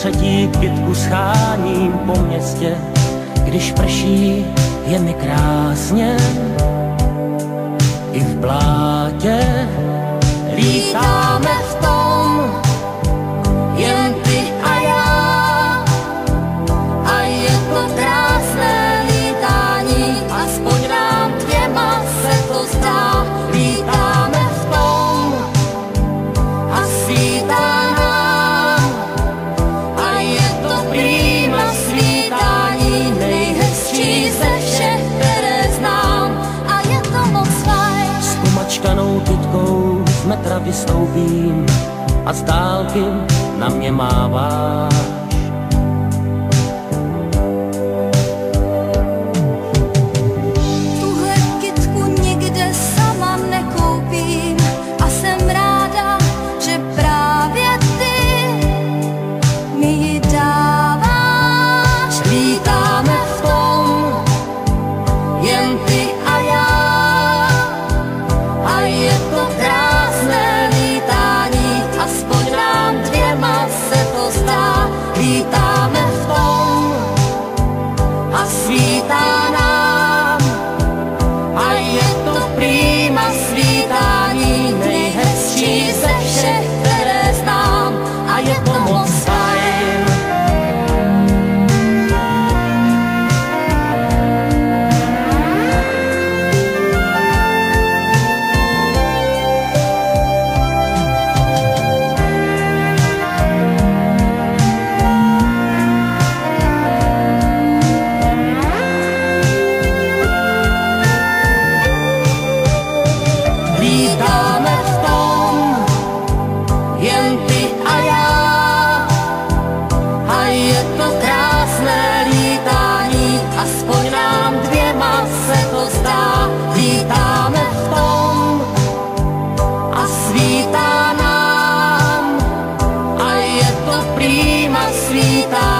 třetí kytku scháním po městě. Když prší, je mi krásně, i v blátě lítáme v tom, jen ty a já. A je to krásné lítání, aspoň nám dvěma se to zdá. Lítáme v tom a svítá nám, a je to prýma svítání, nejhezčí ze všech, které znám. A je to moc fajn. S pomačkanou kytkou z metra vystoupím a z dálky na mě máváš. Tuhle kytku nikde sama nekoupím a jsem ráda, že právě ty mi ji dáváš. Lítáme v tom, jen ty a já, a je to krásné lítání, aspoň nám dvěma se to zdá. Lítáme v tom a svítá nám, a je to prýma svítání, nejhezčí ze všech, které znám. A je to moc fajn. Lítáme v tom, jen ty a já, a je to krásné lítání, aspoň nám dvěma se to zdá. Lítáme v tom a svítá nám, a je to prýma svítání.